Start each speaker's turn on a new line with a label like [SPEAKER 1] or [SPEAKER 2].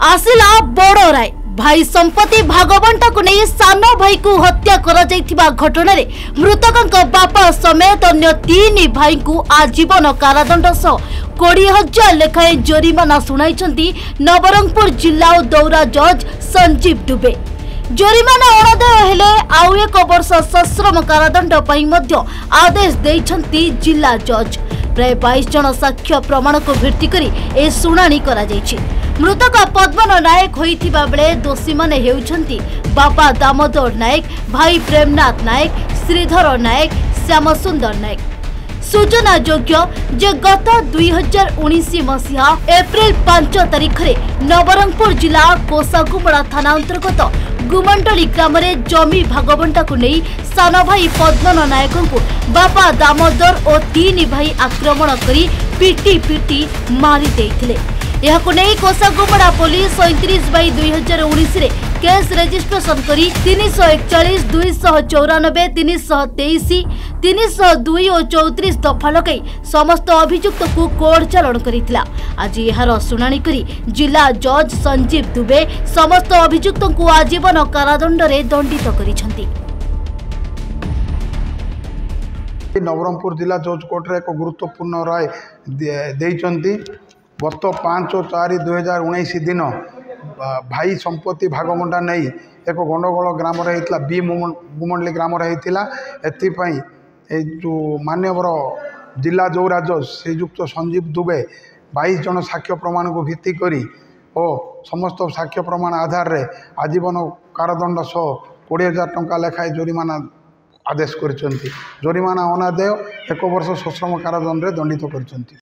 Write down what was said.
[SPEAKER 1] आसिला बड़ राय भाई संपत्ति भागबंटा को नहीं सान भाई को हत्या करा जायथिबा घटना रे मृतक बापा समेत अन्य 3 भाई को आजीवन कारादंड सह 20,000 लेखाएं जोरिमाना सुनाई नवरंगपुर जिला और दौरा जज संजीव दुबे। जोरिमाना अणदेय हेले आउ 1 वर्ष सश्रम कारादंड पई मध्य आदेश देइछंती जिला जज। प्राय 22 जन साक्ष्य प्रमाण को भित्ति करी ए सुनानी करा जायछि। मृतक पद्मन नायक होइथिबा बेले दोषी माने हेउछंती बापा दामोदर नायक, भाई प्रेमनाथ नायक, श्रीधर नायक, श्यामसुंदर नायक। सूचना योग्य जे गत 2019 मसीहा एप्रिल 5 तारिख रे नवरंगपुर जिला कोसागुमड़ा थाना अंतर्गत गुमंडली ग्राम में जमी भागबंटा को नहीं सान भाई पद्मन नायक को बापा दामोदर और 3 भाई आक्रमण करी पिटी पिटी मारी देइथिले। यहाको नहीं कोसागुमड़ा पुलिस 37/2019 रे केस रजिस्ट्रेशन करी 341, 294, 323, 302 और 34 दफा लगाई समस्त अभियुक्त को कोर्ट चालाण करितला। आज यार सुनानी करी जिला जज संजीव दुबे समस्त अभियुक्त को आजीवन कारादंड रे दंडित करिसंती।
[SPEAKER 2] नवरंगपुर जिला जज कोर्ट रे एक गुरुत्वपूर्ण राय देइचंती। गत 5/4/2019 दिन भाई संपत्ति भागबंटा नहीं एक गंडगोल ग्राम होता बी गुमंडली ग्राम होता। एथिपाई जो मान्यवर जिला जौरा जज श्रीजुक्त संजीव दुबे 22 जन साक्ष्य प्रमाण को भित्ति करी और समस्त साक्ष्य प्रमाण आधार रे आजीवन कारादंड सह 20,000 टंका लेखाएं जोरिमाना आदेश करिसंती। जोरिमाना अनादेय 1 वर्ष सश्रम कारादंड रे दंडित करिसंती।